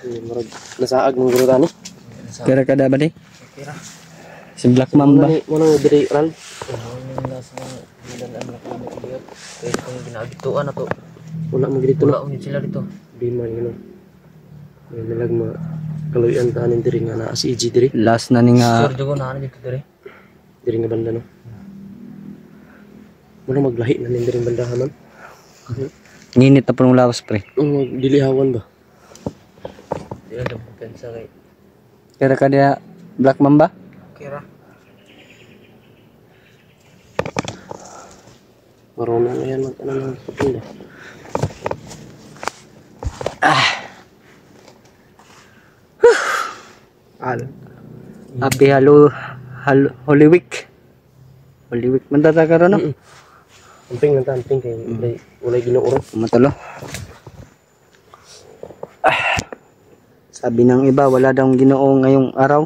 Murag nasaag mong guro tani. Kira kada ba di? Kira. Si Black Mamba. Muna nga diri ral. Ang last na madalaan na kami dito. Kaya kung ginagituan na to. Wala mo dito Wala na. ulit sila dito. Di man yun. May nalag mga kaluyan tanin diri nga naa si EG diri. Last na ni nga Sure jogo na dito dire. Diri nga banda no. Muna maglahi na nin diri bandahan man. nginit na po ng lawas pre. Dilihawan ba? Di lang pensa kay Kira kada Black Mamba. Kira. Marunong na yan mag-ano ng pagpila. Happy Holy Week. Holy Week man tata karon no. Amping lang amping kay ulay ginuuro. Matulo. Sabi ng iba wala daw Ginoo ngayong araw.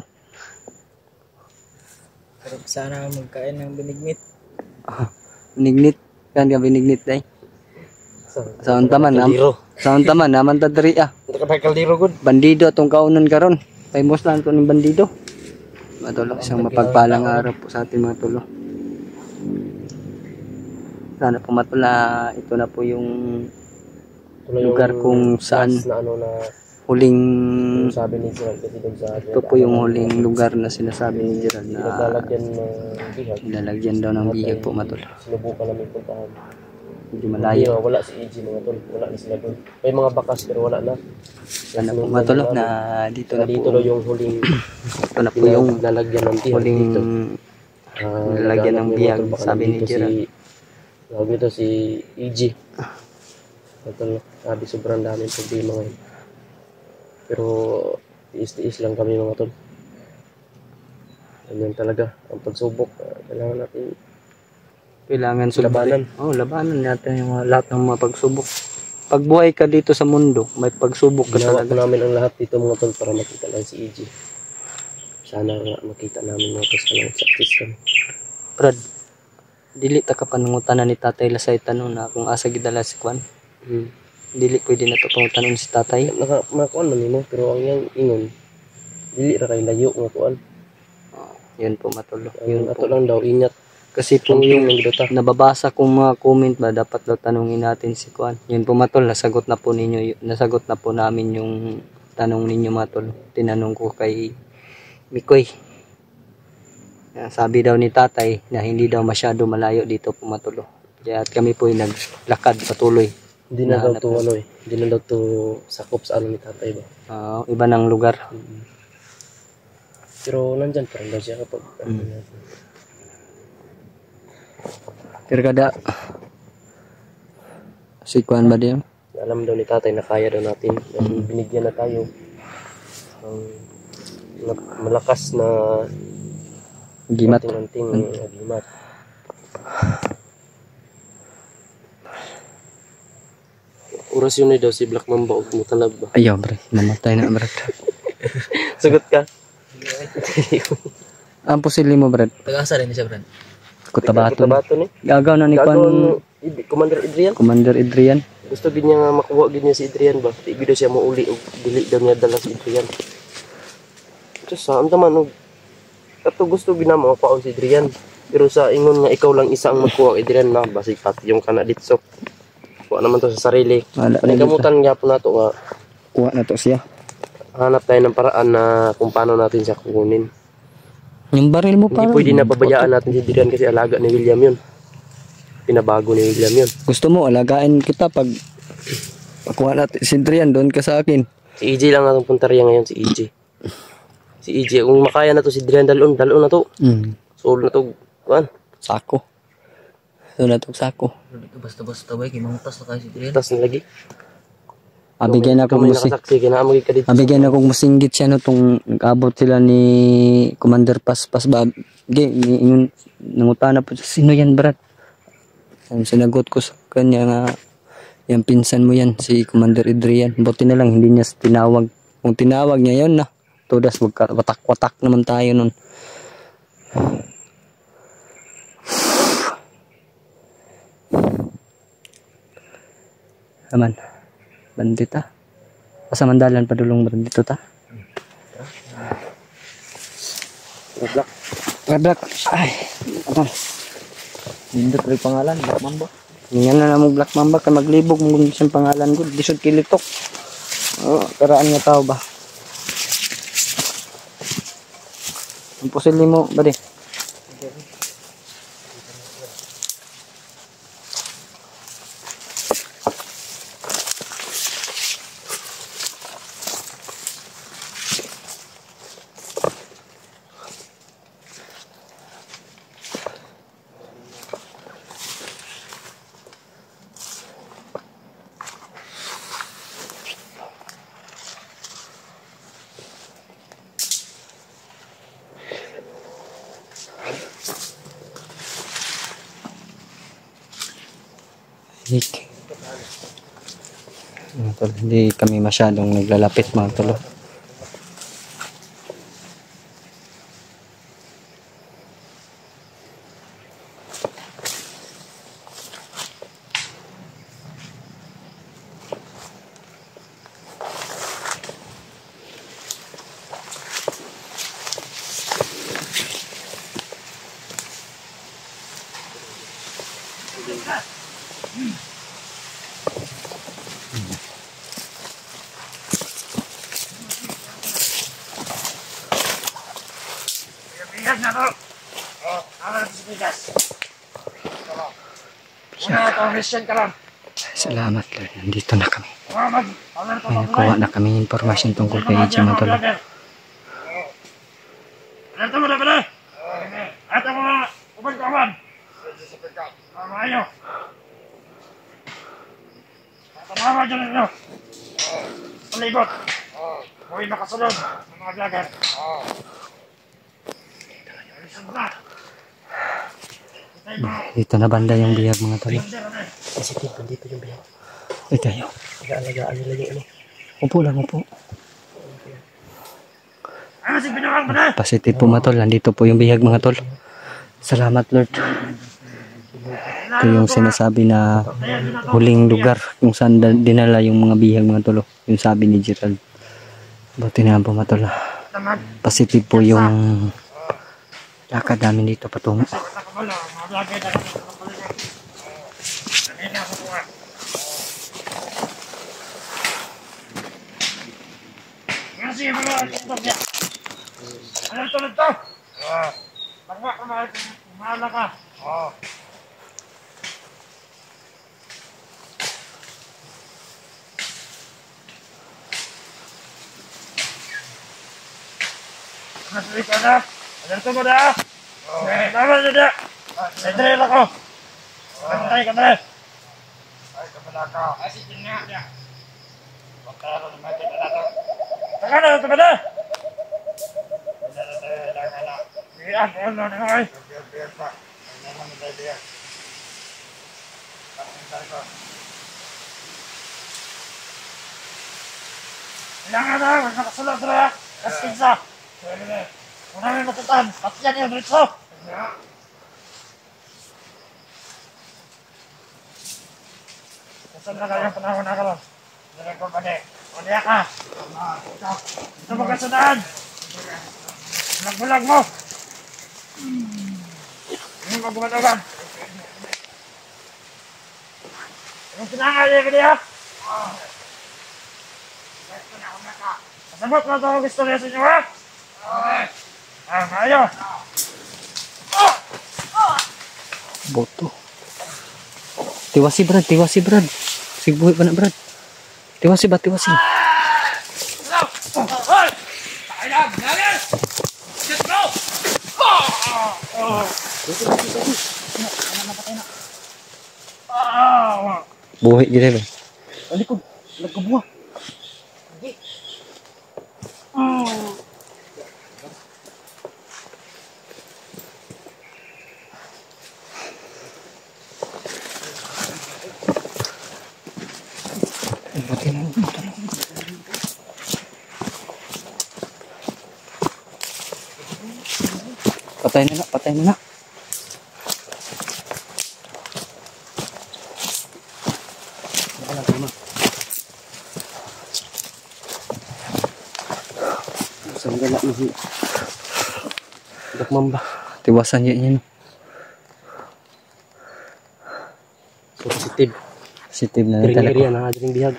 Pero sana magkain ng binignit. Binignit kan ka binignit day. Saon taman naman ta diri Kaldero gud. Bandido atong kaunon karon. Famous lang to ning bandido. Matulo isang mapagpalang araw po sa ating mga tulo. Sana po matula ito na po yung lugar kung saan na ano na huling sabi ni Gerald kasi doon sa ito po yung huling lugar na sinasabi ni Gerald na lalagyan ng bihag. nilalagyan daw ng bihag po matula. Sinubukan namin puntahan. Medyo malayo. Wala si EG mga tol. Wala na sila doon. May mga bakas pero wala na. Sana po matula na dito na Dito po. na yung huling Ito na po yung lalagyan ng bihag huling dito. nilalagyan ng bihag sabi ni Gerald. Sabi ito si EG. Ito, sabi sobrang daming problema ngayon. Pero tiis-tiis lang kami mga tol. Ganyan talaga ang pagsubok. Kailangan natin labanan. Labanan natin yung lahat ng mga pagsubok. Pag buhay ka dito sa mundo, may pagsubok ka Ginawa talaga. po namin ang lahat dito mga tol para makita lang si EG. Sana nga makita namin mga tol. Sana success kami. Brad, dili ta ka panungutanan ni Tatay Lasay tanong na kung asa gidala si Kwan. Dili pwede na to pangutanon si Tatay. Makakuan man nimo pero ang yang ingon dili ra kay layo nga kuan. Yun po matulo. Yun ato lang daw ingat. Kasi po yung nagduta. nababasa kong mga comment ba dapat daw tanungin natin si Kwan. Yun po matol, nasagot na po ninyo, nasagot na po namin yung tanong ninyo matol. Tinanong ko kay Mikoy. Sabi daw ni Tatay na hindi daw masyado malayo dito po matulo. Kaya at kami po ay naglakad patuloy. Hindi na daw to ano eh. Hindi na daw to sakop sa ano ni Tatay ba. Iba ng lugar. Pero nandyan pa rin daw siya kapag Pero kada si Kwan ba diyan? alam daw ni Tatay na kaya daw natin. Binigyan na tayo ng malakas na Gimat. anting gimat. Oras yun daw si Black Mamba o mutalab ba? Ayaw bre, namatay na bre. Sagot ka. Ang pusili mo bre. Taga-asa rin siya, Brad. Kutabato. Kutabato ni. Gagaw na ni Kwan. Commander Adrian. Commander Adrian. Gusto gid niya nga makuha gid niya si Adrian ba? Di gid siya mo uli og dili daw niya dala si Adrian. Just saan man og ato gusto gid na makakuha si Adrian. Pero sa ingon nga ikaw lang isa ang magkuha kay Adrian na basi pat yung kana dito. Kuha naman to sa sarili. Panikamutan gyapon nato nga Kuha na to siya. hanap tayo ng paraan na kung paano natin siya kukunin. Yung baril mo Hindi parang pwede na pabayaan natin si Adrian kasi alaga ni William yun. Pinabago ni William yun. gusto mo alagain kita pag kuha natin si Adrian doon ka sa akin. Si EJ lang natong puntarya ngayon, si EJ. Si EJ, kung makaya na to si Adrian, dalon na to. Soul na to, kuan. Sako. Doon na to sako. Basta-basta ba, kimangutas na kayo si Adrian. Tas na lagi. Abigyan ako Kamay nakasaksi, kinaamag ka dito. Abigyan ako musinggit siya no tong nag-abot sila ni Commander Paspas ba. Yung nangutana po sino yan brad? Ang sinagot ko sa kanya nga yung pinsan mo yan si Commander Adrian. Buti na lang hindi niya tinawag. Kung tinawag niya yun na. Todas watak-watak naman tayo nun. Aman. Bandita. Pasamandalan padulong brad dito ta. Black. Black. Ay, ano? Nindot rin pangalan, Black Mamba. Yan na namang Black Mamba kay maglibog mong siyang pangalan ko. Disod kilitok. Oh, karaan nga tao ba? Ang pusil mo, bade. Hik. Hindi kami masyadong naglalapit mga tol. Salamat Lord, nandito na kami. May nakuha na kami informasyon tungkol kay Ichi mga tol. Alerta mo na pala! At ang mga uban-kawan! Mamayo! Tatanawa dyan ninyo! Palibot! Huwag makasunod ng mga vlogger! Alisan na! Dito na banda yung biyag mga tol. Kasi dito yung biyak. Ay tayo. Nag-aalagaan nila yung ano. Upo lang, upo. Ano si pinawang mo na? Positive po mga tol, nandito po yung biyag mga tol. Salamat Lord. Ito yung sinasabi na huling lugar kung saan dinala yung mga bihag mga tol. Yung sabi ni Gerald. Buti na po mga tol. Positive po yung lakad namin dito patungo. Sige mga niya. Ano tulad to? Pagwa ka mahala ka. Masalik ka na. Alerto mo na. Tama na na. Nagdrel ako. Pantay ka na. Ay, kapala ka. Asitin nga niya. Pagkaro naman kita na to. Teka na, teka na! Biyak, ano na nga eh. Biyak pa. Ano naman na tayo biyak. Pagkintay ko. Kailangan na, huwag nakasulog na. Kaskinsa. Kung namin matutan, pati yan yung ritso. Kasan na kayong panahon na kalon. Hindi ko ba di? Kaya ka! Ito mo kasunaan! Bulag-bulag mo! Hindi mo gumanawan! Yung sinangal niya ka niya! Kasabot mo ito ang gusto niya sa inyo ha! Ayaw! Boto. Tiwasi Brad. Sigbuhi pa na Brad. Tiwasi ba, tiwasi. Buhi gitu ba? Ano ko? Nagkabuha. Patay na na. Saan gala mo si Black Mamba? Tiwasan yun. So positive. Positive na Kering talaga. area na adring bihag.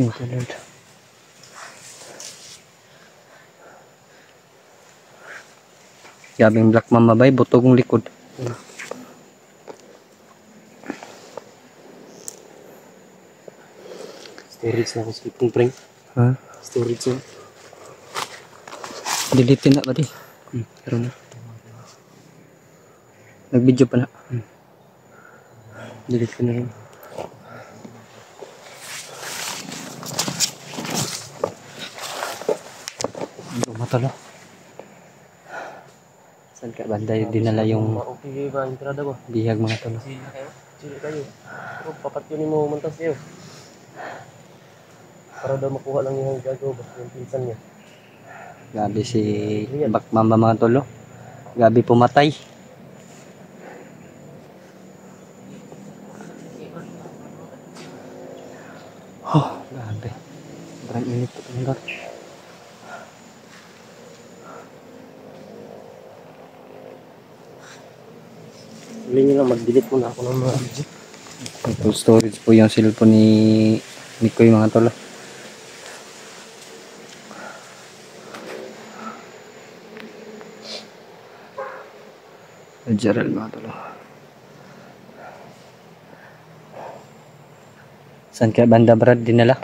Thank you, Lord. Gabing Black Mamba bay, butog ng likod. Storage na kasi kung prank. Ha? Storage na. Delete na ba di? Pero na. Nag-video pa na. Delete ko na rin. Matalo. Saan ka banda dinala yung Okay ba entrada ba? bihag mga tolo? Sili kayo. Pero papat yun mo mantas kayo. Para daw makuha lang yung gagaw ba yung pinsan niya. Gabi si Black Mamba mga tolo. Gabi pumatay. Oh, gabi. Sobrang init po ng gar. Huli nyo lang mag-delete muna ako ng mga video. Full storage po yung cellphone ni Mikoy mga tolo. Gerald mga tolo. Saan kaya banda Brad dinala?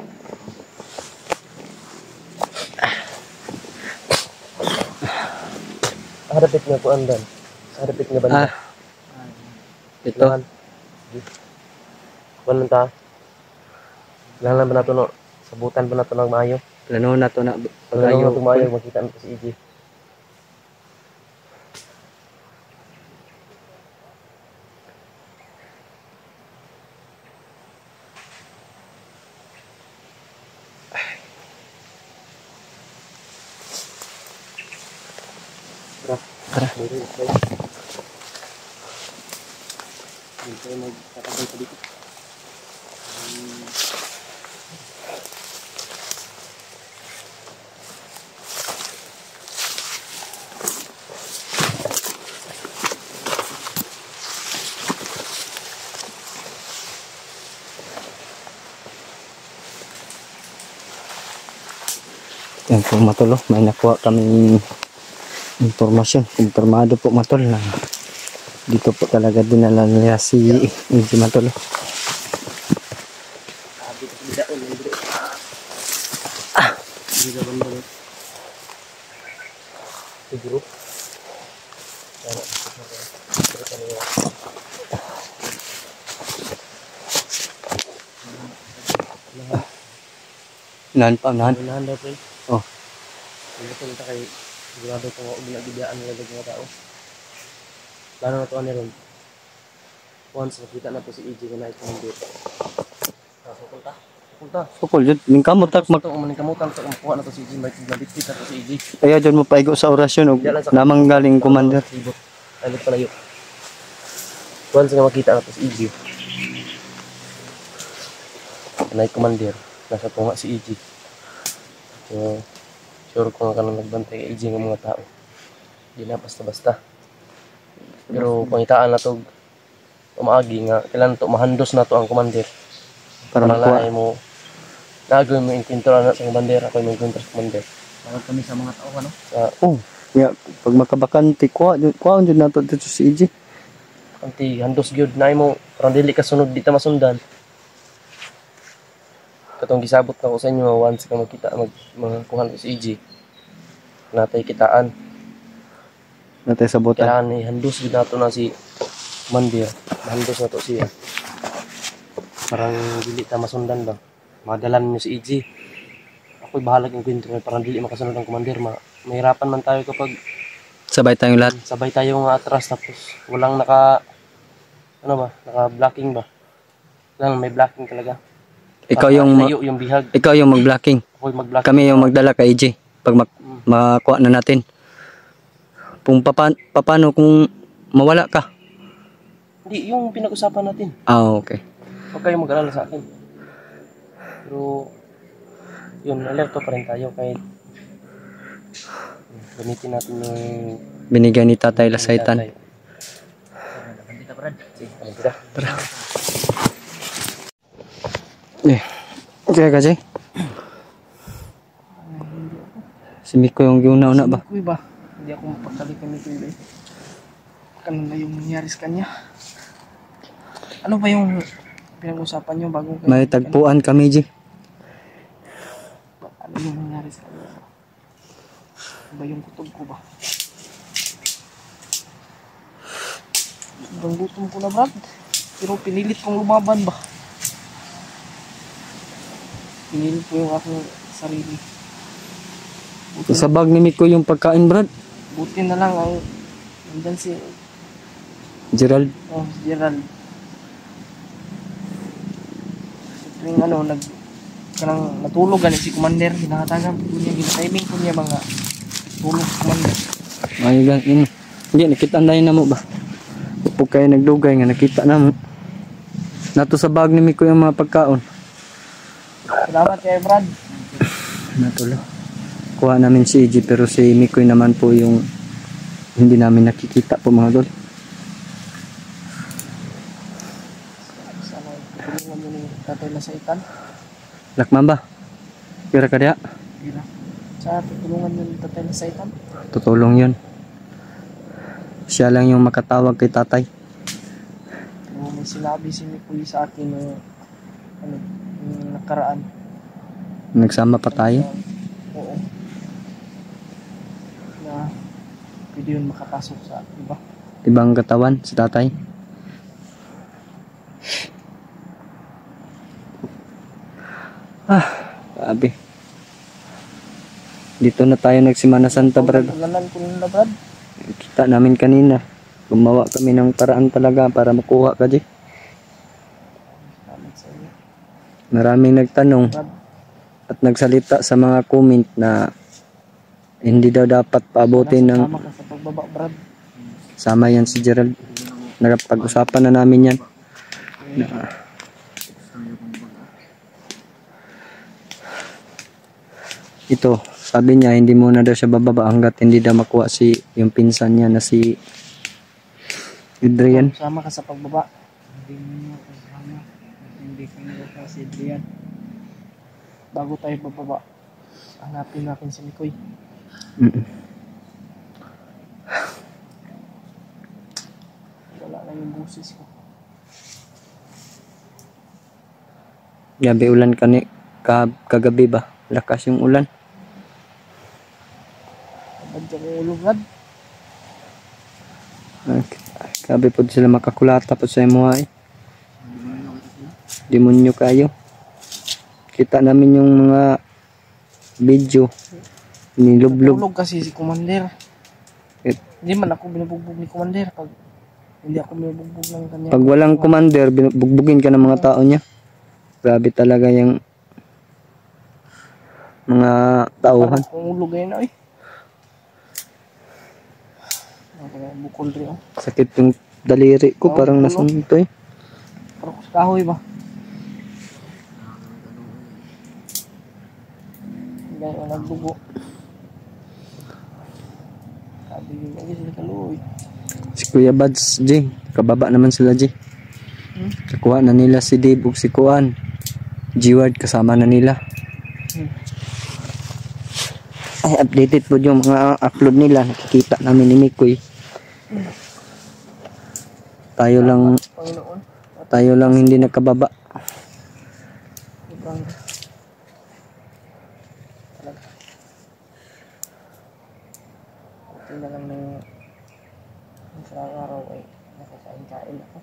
Harapit nga po andan. Harapit nga banda. Ito. Kuan ta. Lang ba nato no? Sabutan ba nato ng maayo? Plano na to na Pag ayaw tumayo, makita nato si EJ. Tara. Dito magtatagay pa dito. Yan po matolo, may nakuha kaming informasyon, kumpirmado po matol na dito po talaga dinala nila si EJ matolo. Dito banda. Siguro. Unahan pa, unahan. Unahan daw po. Oh. Hindi ko nita kay sigurado ko ginagibiyaan nila ng mga tao. Plano na to ano ron. Once nakita na to si EJ na i-convert. Pupunta. Pupunta. Sukol yun, ning kamot tak mag Ito umaning kamutan sa makuha na to si EJ. May nabitbit na to si EJ. kaya dyan mo paigo sa orasyon og namang galing commander. Alit palayo. Once nga makita na to si EJ. Nay commander. Nasa tunga si EJ. So, sure ko nga kanang nagbantay kay EJ ng mga tao. Di na basta-basta. Pero pangitaan na to umaagi nga kailan to mahandos na to ang commander. Para makuha. mo nagawin mo intento na sa bandera ako yung kontra sa commander. Tawag kami sa mga tao, ano? Oh, ya pag makabakante kuha jud nato dito si EJ. Anti handos gyud na mo parang dili ka sunod di ta masundan. Katong gisabot na ko sa inyo once ka makita magkuhan ko si EJ. Natay kitaan. Natay sabotan. Kailangan handos gyud nato na si commander. Handos na to siya. Parang dili ta masundan ba. Madalan niyo si EJ. Ako'y bahala kung kwento parang dili makasunod ang commander. Mahirapan man tayo kapag Sabay tayong lahat. sabay tayo nga atras tapos walang naka blocking ba? Lang may blocking talaga. Ikaw Para yung ilayo yung bihag. ikaw yung mag-blocking. Ako'y mag-blocking. Kami yung magdala kay EJ pag makuha na natin. Kung paano kung mawala ka? Hindi, yung pinag-usapan natin. Ah, okay. Huwag kayong mag-alala sa akin. Pero yun, alerto pa rin tayo kahit gamitin natin yung Binigay ni Tatay Lasaitan. tatay. Kita Brad. Sige, kita. Tara. Okay kasi. Si Miko yung giuna-una ba? Kuy ba? Hindi ako mapakali kami kuy ba. Ano na yung nangyari sa kanya? Ano ba yung pinag-usapan nyo bago kayo? May tagpuan kami, G. Ano yung nangyari sa kanya? Ano ba yung kutob ko ba? Sobrang gutom ko na Brad. Pero pinilit kong lumaban ba? Pinilit ko yung aking sarili. Sa bag ni Miko yung pagkain, Brad. Buti na lang ang nandyan si Gerald. Gerald. Yung kanang natulog ganit si Commander, hinahatagan po niya, gina-timing po niya mga tulog si Commander. Ay, yun. Hindi, nakita na mo ba? Pag kayo nagdugay nga, nakita na mo. Nato sa bag ni Miko yung mga pagkaon. Salamat kay Brad. Natulo. Kuha namin si EG pero si Mikoy naman po yung hindi namin nakikita po mga dol. Sana tulungan mo ni Tatay Lasaitan. Lakman ba? Kira ka diya? Gira. Sana tutulungan mo ni Tatay Lasaitan. Tutulong yun. Siya lang yung makatawag kay tatay. Kung may sinabi si Mikoy sa akin yung nakaraan. Nagsama pa tayo. Oo. Na pwede yun makapasok sa iba. Ibang katawan si tatay. Grabe. Dito na tayo nagsimana Santa, Brad. Ulanan ko nila Brad. Kita namin kanina. Gumawa kami ng paraan talaga para makuha ka, G. Salamat sa iyo Maraming nagtanong Brad. at nagsalita sa mga comment na hindi daw dapat paabutin ng Sama ka sa pagbaba Brad. sama yan si Gerald. Nagpag-usapan na namin yan. Ito, sabi niya hindi muna daw siya bababa hanggat hindi daw makuha yung pinsan niya na si Adrian. Sama ka sa pagbaba. Hindi mo kasama. Hindi ka nagkaka si Adrian. Bago tayo bababa, hanapin natin si Mikoy. Wala na yung busis ko. Gabi ulan kagabi ba? Lakas yung ulan. Badya ko ulo Brad. Gabi po sila makakulata po sa mga demonyo kayo. Kita namin yung mga video nilublog. Tulog kasi si Commander. Eh. Hindi man ako binubugbog ni Commander pag hindi ako binubugbog ng kanya. Pag walang commander, bugbugin ka ng mga tao niya. Grabe talaga yung mga tauhan. Parang kung ulog ngayon ay. Bukol rin oh. Sakit yung daliri ko, parang nasunto eh. Parang sa kahoy ba? Ganyan nagdugo. Sabi yun lagi sila kaluoy. Si Kuya Bads, G. Kababa naman sila, G. Kakuha na nila si Dave ug si Kuan. G-Ward kasama na nila. Ay, updated po yung mga upload nila. Nakikita namin ni Mikoy. Panginoon. Tayo lang hindi nakababa. Ibang talaga. Buti na lang ng isang araw ay nakakain-kain ako.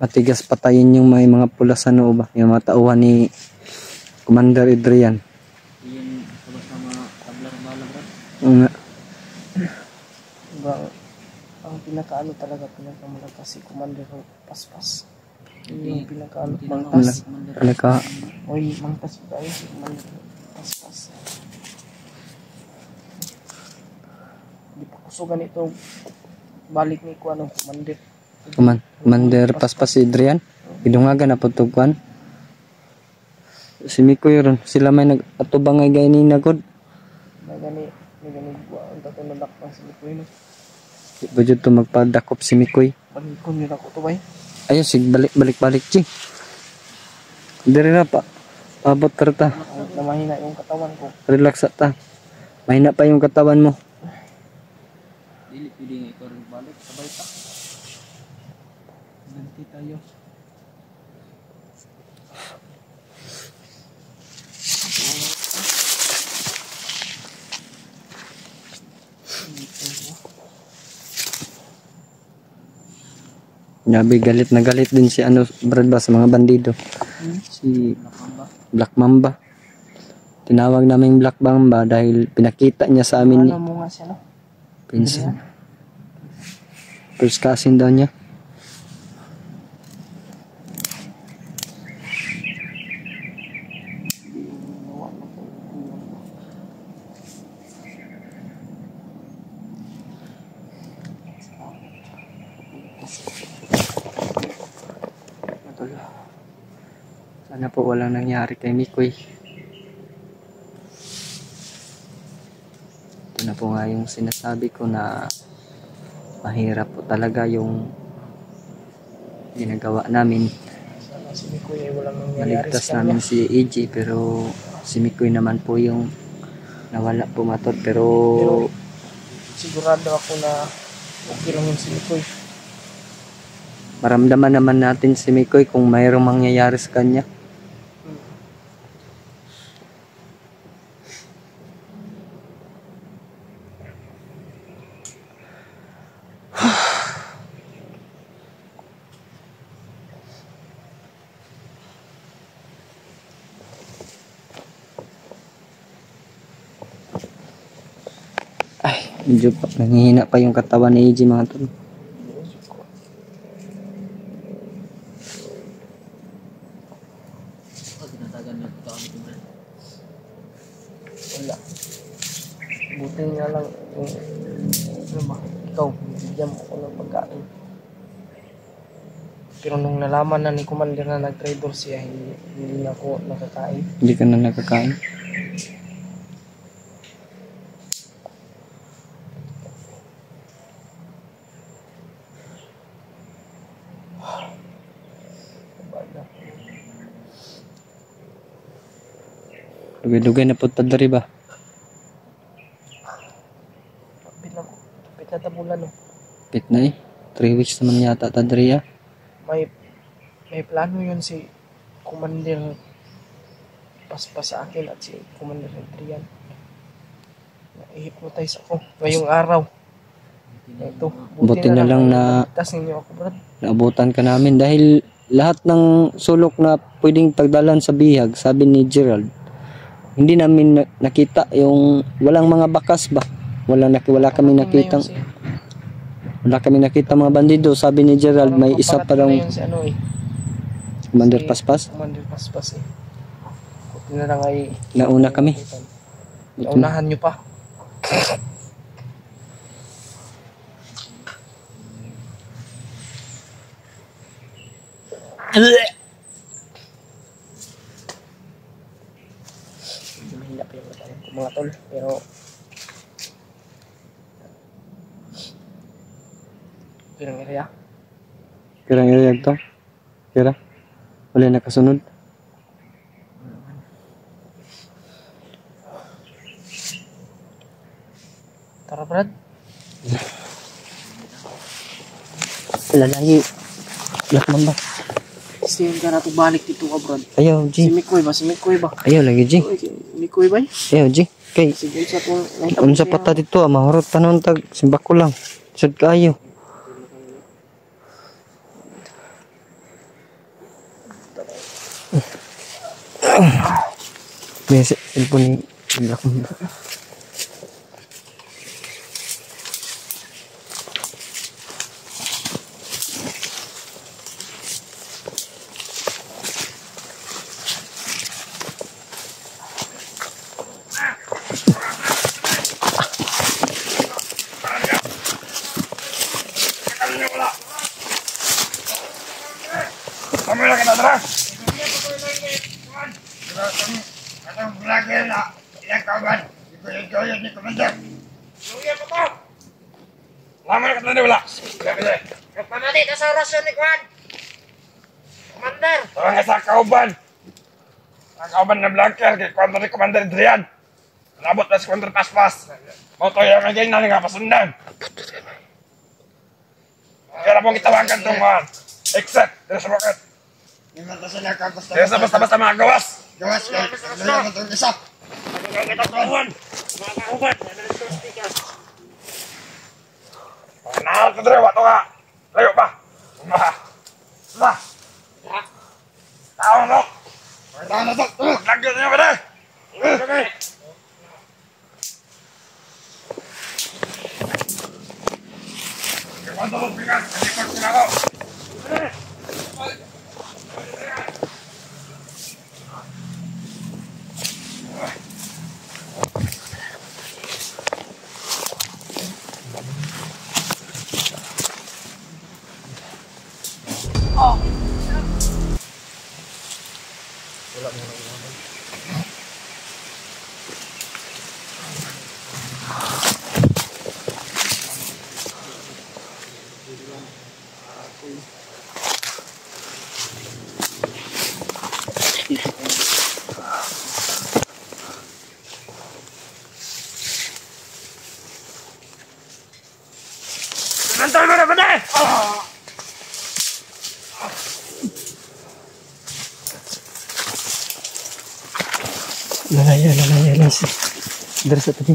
Matigas patayin yung may mga pula sa noo ba? Yung mga tauhan ni Commander Adrian. Yan sama tabla ng bala Brad. Oo nga. Ibang ang pinakaano talaga pinakamalakas si Commander Paspas. Yun yung pinakaano mangkas. Talaga. Oy, mangkas ba tayo si Commander Paspas. Hindi pa kuso ganito balik ni ko anong Commander. Commander Paspas si Adrian. Idungagan na po ito, Kuan. Si Mikoy ron. Sila may nag-atubang ay gaya ni Nagod. May gani buwan ang tato na dakpan sa Mikoy no. Di ba dyan to magpadakop si Mikoy? Panikon yun ako to bay. Ayun, sig balik-balik, G. Diri na pa. Pabot ka ta. Kahit na mahina yung katawan ko. Relax ta. Mahina pa yung katawan mo. Dili pwede nga ikaw rin balik. Sabay ta. Ganti tayo. Grabe, galit na galit din si ano, Brad ba, sa mga bandido. Si Black Mamba. Tinawag namin Black Mamba dahil pinakita niya sa amin. Ano mo nga siya no? Pinsan. First cousin daw niya. Sana po walang nangyari kay Mikoy. Ito na po nga yung sinasabi ko na mahirap po talaga yung ginagawa namin. Sana si Mikoy ay walang nangyayari Naligtas sa kanya. namin si AJ pero si Mikoy naman po yung nawala po matod pero Sigurado ako na okay lang yun si Mikoy. maramdaman naman natin si Mikoy kung mayroong mangyayari sa kanya. Ay, medyo nanghihina pa yung katawan ni AJ mga tol. Wala. Buti nga lang yung ano ba, ikaw, bigyan mo ako ng pagkain. Pero nung nalaman na ni Commander na nag-traitor siya, hindi na ako nakakain. Hindi ka na nakakain. Dugay-dugay na po tadari ba? Kapit na tabulan no. Pit na eh. 3 weeks naman yata tadari ah. May plano yun si Commander Paspas sa akin at si Commander Adrian. I-hypnotize ako ngayong araw. Ito, Buti na lang na tas ninyo ako, Brad. naabutan ka namin dahil lahat ng sulok na pwedeng pagdalan sa bihag, sabi ni Gerald, hindi namin nakita yung walang mga bakas ba? Wala kami nakitang mga bandido. Sabi ni Gerald may isa pa daw si ano eh. Commander Si Paspas. Commander Paspas eh. Buti na lang ay Nauna kami. naunahan nyo pa. Mahina pa yung katawan ko mga tol. Pero pirang area. Kirang iriyag to. Kira. Wala nakasunod. Tara Brad. Lalayi. Black Mamba. Steven ka na ito balik dito ka Brad. Ayaw, Si G. Mikoy ba? Si Mikoy ba? Ayaw lagi, G. Uy, si Mikoy ba? Ayaw, G. Kay, Sige sa kung unsa pa ta dito, mahurot pa noon tag, simbak ko lang. Sud kayo. May cellphone ni Black Mamba. Kami lagi na tara. Anong vlogger na ilang kaban? Igoy-goy ni Commander. Luya pa to! Lama na katanda wala. Kapamati na sa orasyon ni Kwan. Commander. Tawag nga sa kauban. Ang kauban na vlogger kay Kwanto ni Commander Adrian. Nabot na si Commander Paspas. Moto yung ngayon na nga pasundan. Kaya pong itawagan itong mga exit. Dito sa bakit. Kaya sa basta-basta mga gawas. Gawas kay. Lala mo itong isa. Kaya kita kauban. Mga kauban. Nahal ka dre, wato ka. Layo pa. Tao no. Tao na to. Lagyan niyo ka dre. Okay. Kaya mo pingas, kalikot ko na ako. Nantay mo na ba na? Lalaya lang si Dres sa tabi.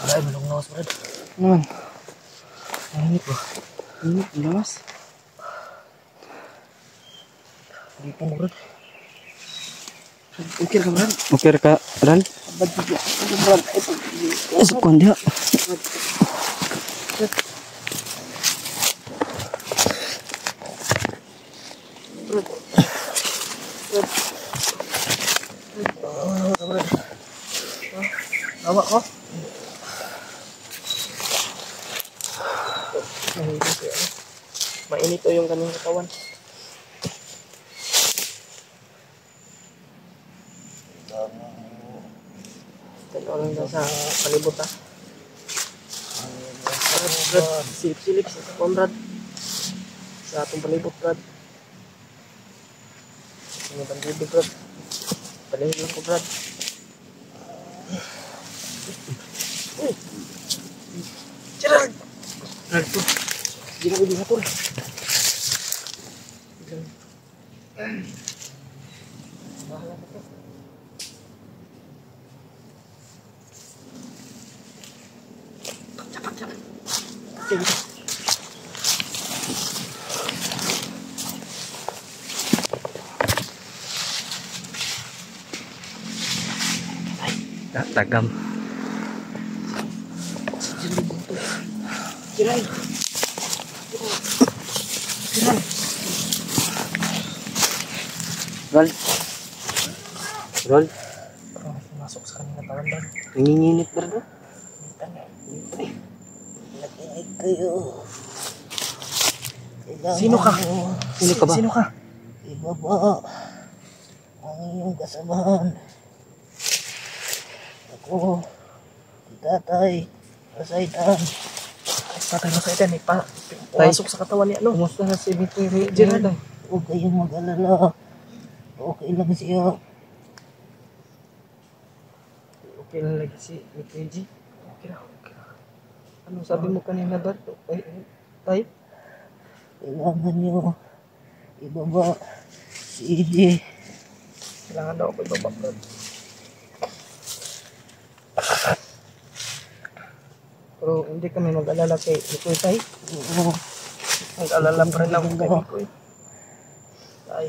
Ay, malong nawas Brad. Naman. Init ba? Init, lamas. Hindi po mo Brad. Okay ka Brad. Okay ka, Ran? Abad bigla. Ano Brad? Asap ko dia. Awa ko. Mainit to yung kanyang katawan. Tanaw lang daw sa palibot ha. Brad, silip-silip sa Conrad. Sa atong palibot Brad. Ano bang bibig Brad? Palihig lang ko Brad. Uy! Gerald! Brad to. Hindi na ibig hatol. Bahala ka to. Cepat. Oke, gitu. Tagam. Kirai. Rol. Masuk sa kanina tawan dan. Nanginginit ba rin? Sino ka? Sino ka ba? Sino ka? Ibaba ang iyong kasamahan. Ako, si Tatay, Pasaytan. Patay mo sa ito. May pasok sa katawan niya. Ano? Kumusta na si Victory? Gerald. Huwag kayong mag-alala. Okay lang siya. Okay lang lagi si G. Okay lang. Ano sabi mo kanina ba? Tay? Kailangan niyo ibaba si EJ. Kailangan daw ako ibaba. Pero hindi kami mag-alala kay Mikoy Tay. Oo, Mag-alala pa rin ako kay Mikoy. Tay,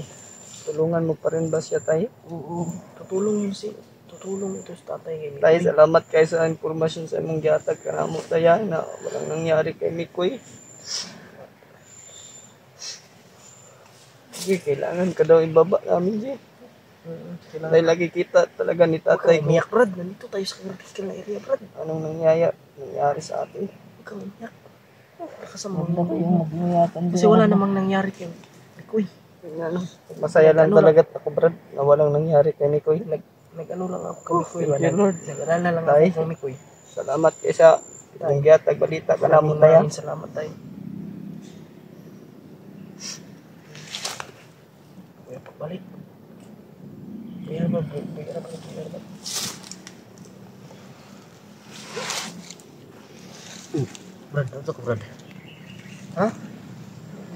tulungan mo pa rin ba siya Tay? oo. Tutulong ito sa tatay kay Mikoy. Tay, salamat kayo sa informasyon sa imong gihatag kanamo taya na walang nangyari kay Mikoy. Sige, kailangan ka daw ibaba namin, G. Dahil lagi kita talaga ni Huwag tatay kang umiyak, Brad. Nandito tayo sa critical area, Brad. anong nangyari sa atin. Huwag kang umiyak. Kasama Huwag na kayong magbuyatan. Kasi wala namang nangyari kay Mikoy. Ano, masaya lang talaga ako, Brad, na walang nangyari kay Mikoy. Nag-ano lang ako kay Mikoy. Thank you, Lord. Nag-alala lang Tay. ako kay Mikoy. Salamat kayo sa nagyatag balita ka namon tayo. Maraming salamat tayo. Kuya, pagbalik. Kuya ba? Brad, ano ka, Brad? Ha?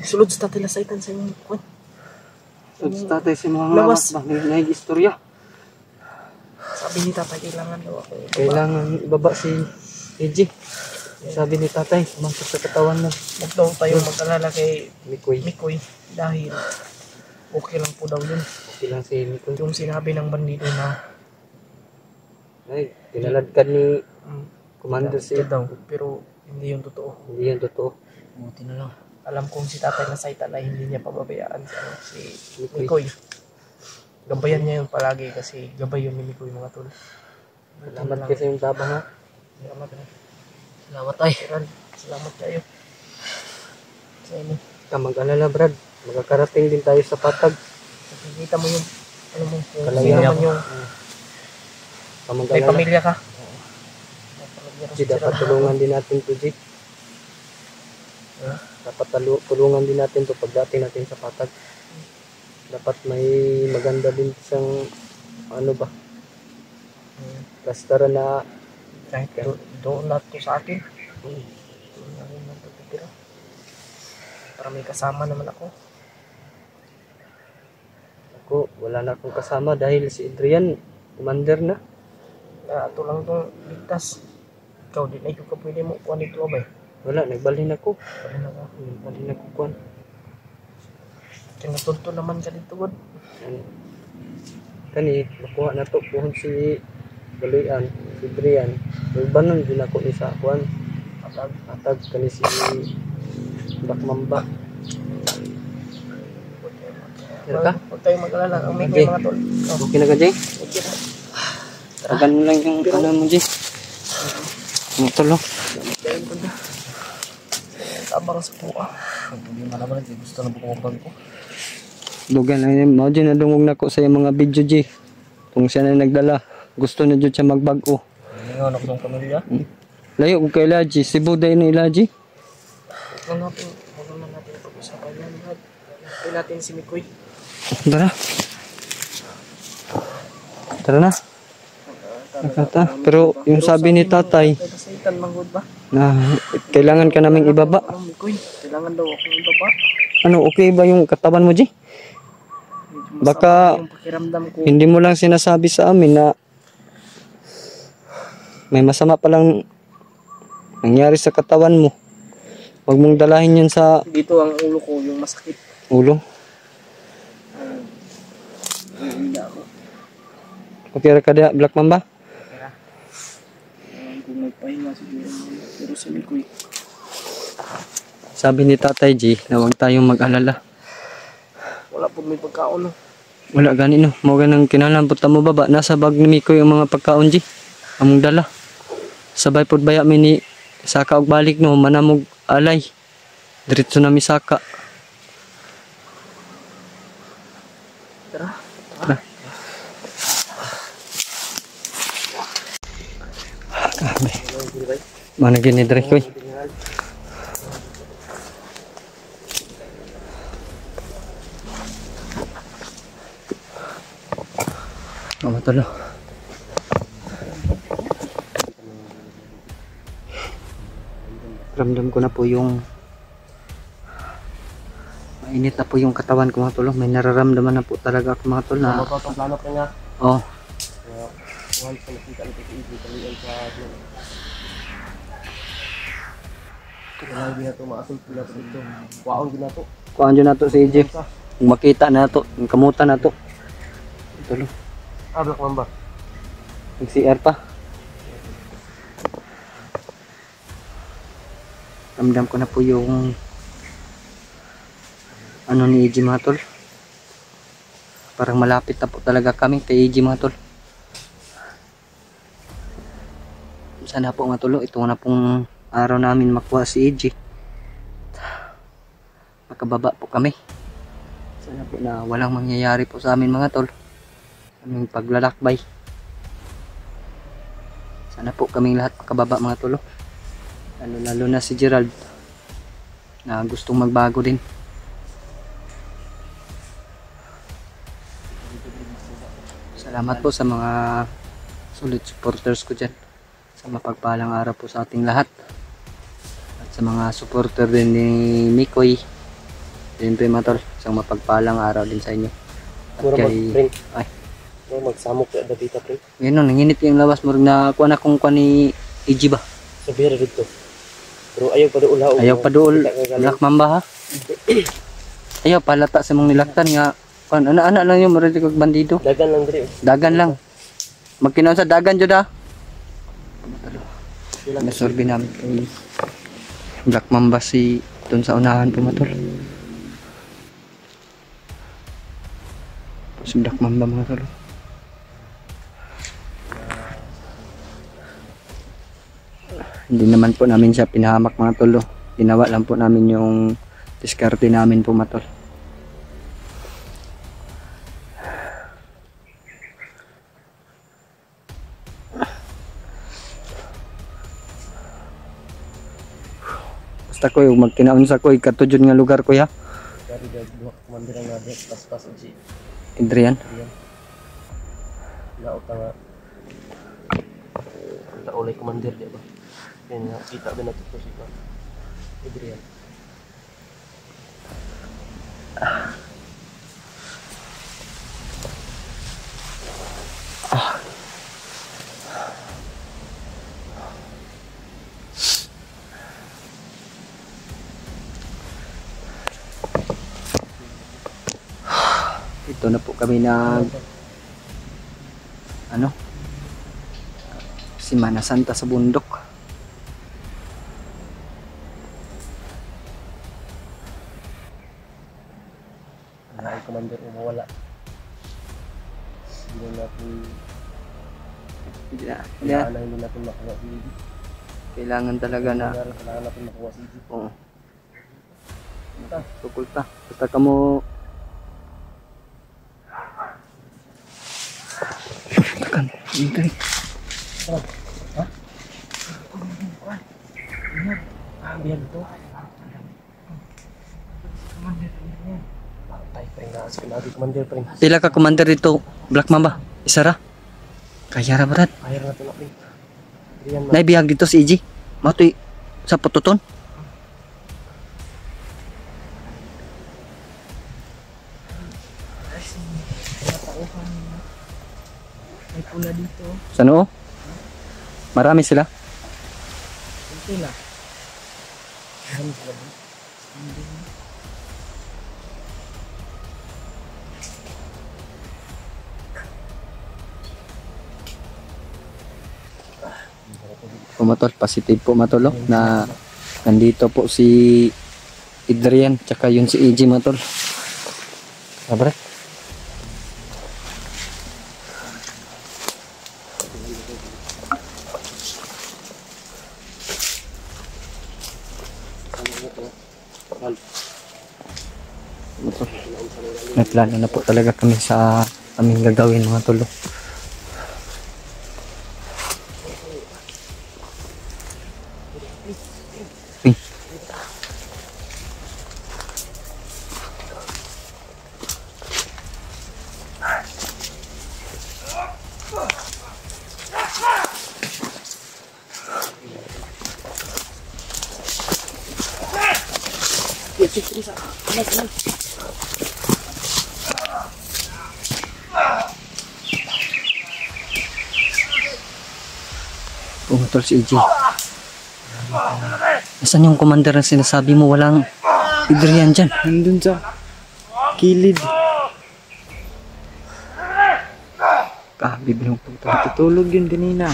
Sulod sa tatay lasaitan sa inyong kwan. Sa tatay si mga Lawas. ba, may istorya. Sabi ni tatay, kailangan daw ako. Kailangan ibaba si EJ. Sabi ni tatay, masuk sa katawan mo. Huwag daw tayo mag-alala kay Mikoy. Mikoy dahil okay lang po daw yun. Okay lang si Mikoy. Yung sinabi ng bandido na Ay, tinaladkad ni Commander si daw, pero hindi yun totoo. Hindi yan totoo. Buti na lang. Alam kong si tatay na saitan ay hindi niya pababayaan si Mikoy. Mikoy. Gabayan niya yun palagi kasi gabay yun ni Mikoy mga tol. Salamat kasi yung tabang ha. Salamat na. Salamat ay. Salamat kayo. Sa inyo. Ka mag-alala, Brad. Magkakarating din tayo sa patag. Nakikita mo yung ano mo, kung Kalaya. sino man yung Ka may mag-alala. pamilya ka. G, dapat tulungan din natin to, G. Dapat tulungan din natin to pagdating natin sa patag. Dapat may maganda din isang ano ba, plastaran na Kahit doon na to sa akin. Doon na rin lang tutitira. Para may kasama naman ako. ako. Wala na akong kasama dahil si Adrian, commander na. Ito lang itong ligtas. Ikaw din ay ka pwede mo kuha nito ba? Wala, nagbalhin ako. Pwede na ka. Nagbalhin ako kuhan. Kaya natunto naman ka dito, God. Kani, makuha na to. Puhon si Baloyan, si Adrian. Nagbanon din ako ni sa kuhan. Atag kani si Black Mamba. Kira ka? Huwag tayo mag-alala. Ang may Okay. mga tol. Okay na ka, Jay? Okay na. Tagan mo lang yung ano mo, Jay. Ano tolo? Dahil ko na. Tabang sa buka. Hindi man naman. Gusto na bukong ko. Dugan lang yun. Mao dyan nadungog na ko sa iyang mga video, G. Kung siya na nagdala, gusto na dyan siya magbago. Hindi nga anak ng pamilya. Layo ko kay Laji. Cebu dahil ni Laji. Huwag naman natin pag-usapan yan. Huwag natin si Mikoy. Tara. Tara na. Nakata. Pero yung sabi ni tatay, Saitan manggod ba? na kailangan ka naming ibaba. Ano, Mikoy? Kailangan daw akong ibaba. Ano, okay ba yung katawan mo, G? Medyo Baka masama yung pakiramdam ko. hindi mo lang sinasabi sa amin na may masama palang nangyari sa katawan mo. Huwag mong dalahin yun sa Dito ang ulo ko, yung masakit. ulo. Hindi ako. Okay ra ka diha, Black Mamba? Kung nagpahinga siguro. Pero si Mikoy. Sabi ni Tatay G na huwag tayong mag-alala. Wala po may pagkaon. No? Wala gani no. Mo ganang kinahanglan punta mo baba. Nasa bag ni Miko yung mga pagkaon G. Among dala. Sabay pod baya mi ni saka og balik no manamog alay. Diretso na mi saka. Tara. Mana gini dire koy. Tolo. Ramdam ko na po yung mainit na po yung katawan ko mga tol. May nararamdaman na po talaga ako mga tol na Magpaplano ka nga. oh, Once na nakita nito si Idri, kalian sa atin. Kailangan din na ito, maasol ko na ito dito. Waon din na ito. kuan dyan na to si EJ. Kung makita na to, yung kamutan na to. Tolo. Black Mamba. Nag-CR pa. Ramdam ko na po yung ano ni EJ mga tol. Parang malapit na po talaga kami kay EJ mga tol. Sana po mga tol, ito na pong araw namin makuha si EJ. makababa po kami. Sana po na walang mangyayari po sa amin mga tol. Aming paglalakbay. Sana po kaming lahat makababa mga tol. Lalo na si Gerald na gustong magbago din. Salamat po sa mga solid supporters ko dyan. Sa mapagpalang araw po sa ating lahat. At sa mga supporter din ni Mikoy. Siyempre mga tol, isang mapagpalang araw din sa inyo. At Mura kay... ay. Magsamok ka dito, pre. Ngayon, nanginit yung lawas mo na kuha na kung kuha ni EG ba? Sabihin dito. Pero ayaw pa doon. Ayaw pa doon. Black Mamba ha? Ayaw palata sa mong nilaktan nga. Anak-anak lang yung marami kong bandido. Dagan lang dito. Dagan lang. Magkinaon sa dagan dyan ha? Nasorbi namin kay Black Mamba si doon sa unahan pumatol. Si Black Mamba mga tol. Hindi naman po namin siya pinahamak mga tol. Ginawa lang po namin yung diskarte namin po mga tol. Basta ko yung magkinaon sa ko ikatudyon nga lugar ko ya. Dari dua komandan nga dito pas-pas si Adrian. Laot nga. Kita oleh komandan dia ba. Yan nga kita ba nato si Adrian. Ito na po kami na Semana Santa sa bundok. Ay komandan umawala. Hindi natin hindi natin makuha si EG. Kailangan talaga na Kailangan natin makuha si EG. oo. Tukulta. Basta kamo kan ini Ha? Biar itu. Patay pa rin na sa pinagi komandan pa rin. pila ka commander dito Black Mamba. Isa ra. Kaya ra brad. Ayaw natin na rin. Adrian na. Naibihag dito si EG. Matoy sa pututon. May pula dito. Sa noo? Marami sila. Kunti lang. Pumatol, positive po matulog na nandito po si Adrian tsaka yun si EG matol. Sabre. May plano na po talaga kami sa aming gagawin mga tolo. Pumatol si EG. Nasaan yung commander na sinasabi mo? Walang Adrian dyan. Nandun sa kilid. Bibilong po tayo. Tutulog yun kanina.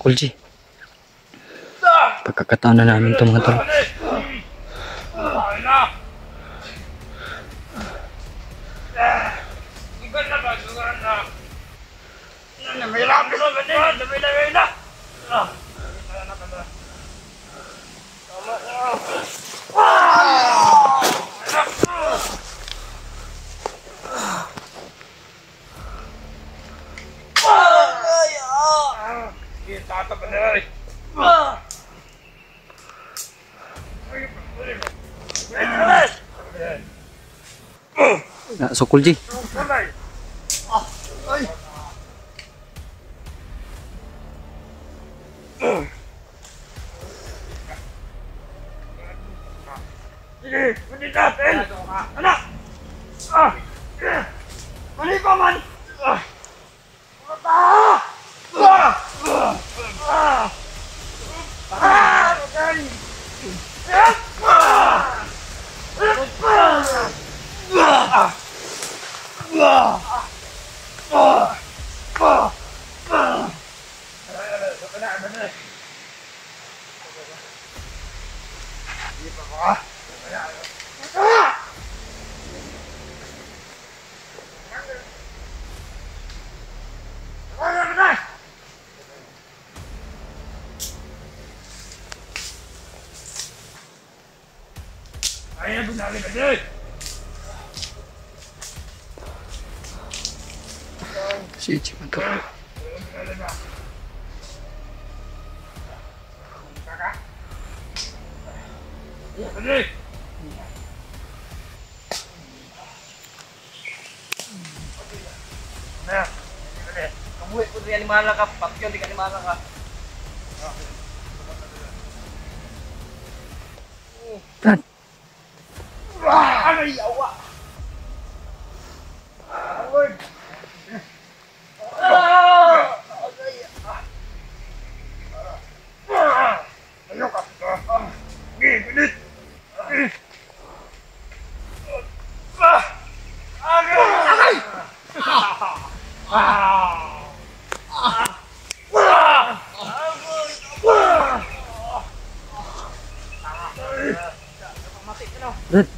Kulji. Pagkakataon na namin ito mga tol. So Kulji. Sige, hindi natin! Anak! Mali pa man! Ayo bunali bedul. Si mantap. Bedul. Nah, kamu putri yang mana kah? Papion di mana kah? Tan. Wah, ano yawa? Ayo kah? Gini. Red.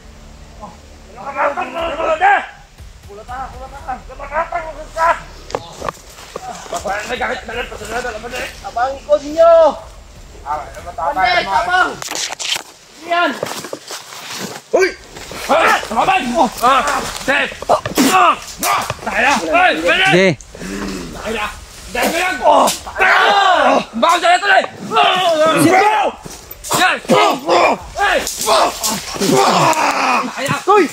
Abang ikut nyo! Pandai, abang! Yan! Uy! Abang! Save! Saya! Sige. Saya! Dahil mo yan! Baka saya tuloy! Yes! Hey! Saya! Uy!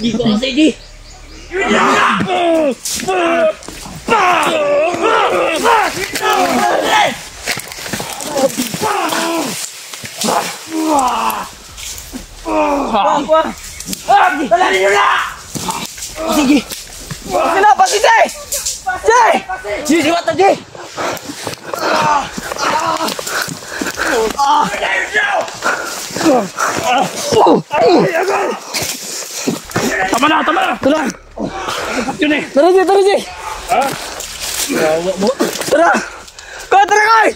Di ko kasi di! Dalarin nyo na! Sige! Kenapa sih, Jay? Jay! Jay, di mata, Jay! Tama na! Tara. Yun eh! Tara, Jay. Tara. Kau tara kay.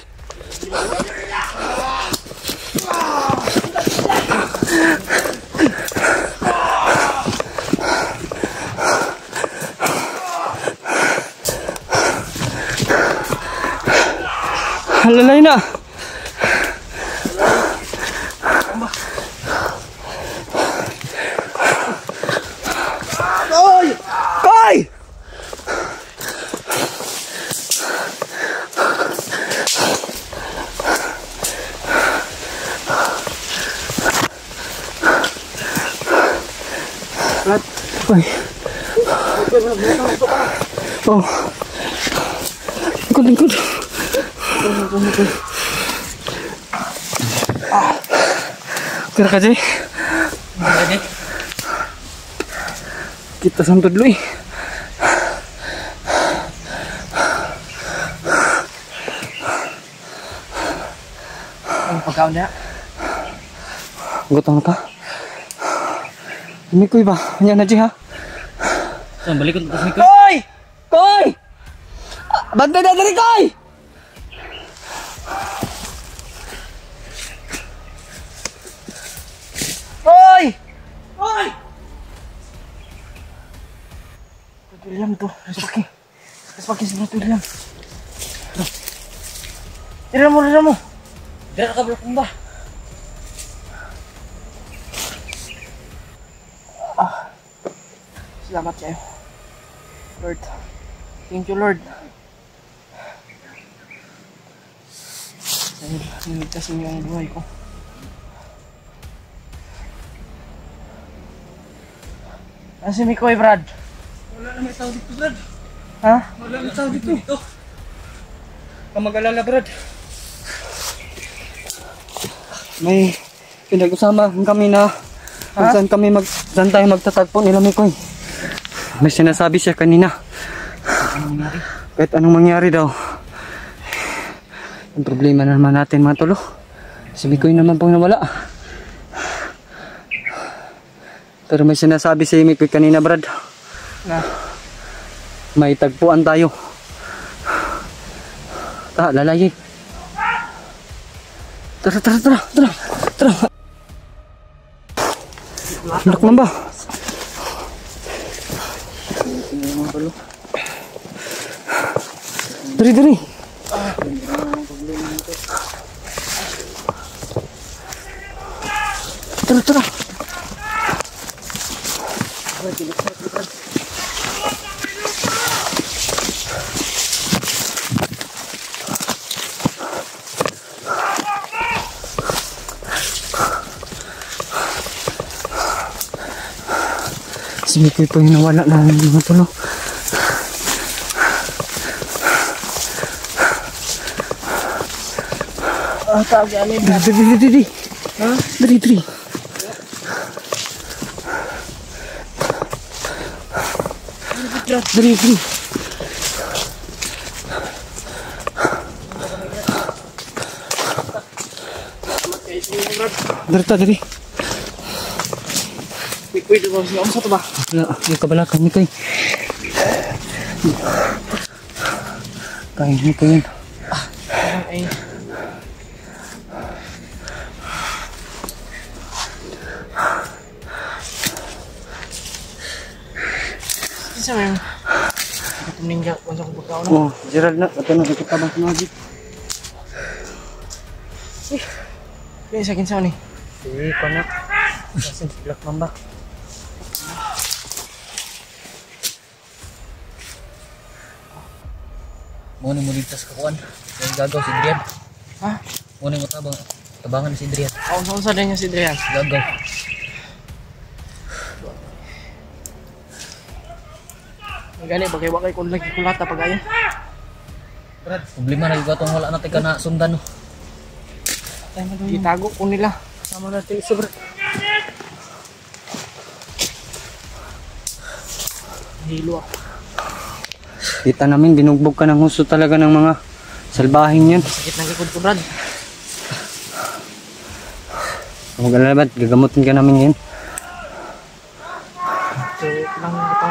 Halalay na. Koy! Koy. Oh. Lingkod. Tira ka, Jay. Kita sang tudloy. Ang pagkaon niya. Gutom ka? Mikoy ba? Anya na, Jay, ha? Saan, balik ko tapos ni Koy! Koy! Bantay na dali, Koy! Koy! Hoy! Brad William to. Respaki si Brad William. Tira mo. Dira ka blok ba? Salamat kayo. Lord. Thank you, Lord. Niligtas niyo ang buhay ko. Ano si Mikoy, Brad? Wala na may tao dito, Brad. Ha? Wala na tao dito. Ka mag-alala, Brad. May pinag-usama kami na kung saan tayo magtatagpo nila, Mikoy. May sinasabi siya kanina. Kahit anong mangyari daw. Ang problema na naman natin, mga tolo. Si Mikoy naman pang nawala. Pero may sinasabi si Mikoy kanina, Brad. Na? May tagpuan tayo. Lalayi. Tara. Anak lang ba? Dari. Tara. Si Mikoy po yung nawala na mga tolo. Tawag yan eh. Dari. Ha? Dari. Dari. Dari. Mikoy, diba? Ang sa ito ba? Yung kabalakan ni Koy. Kaya ni Koy yun. Ay. Isa mo yung ninja kung sa kong pagkaon. Oh, Gerald na. Ito na. Ito tabang sinagit. Kaya sa akin sa ni. Sige, konak. Kasi black mamba. Muna mo ligtas ka kuan. Yung gagaw si Adrian. Ha? Muna mo tabangan si Adrian. Ako sa din niya si Drian. Gagaw. Gani, bagay-bagay kung lagi kulata pag ayan. Brad, problema na yung gatong wala natin ka na sundan. No? Itago ko nila. Sama natin isa, Brad. Hilo ako. Kita namin, binugbog ka ng husto talaga ng mga salbahing yun. Sakit ng likod ko, Brad. Huwag alala, Brad. Gagamutin ka namin yun. So, lang ito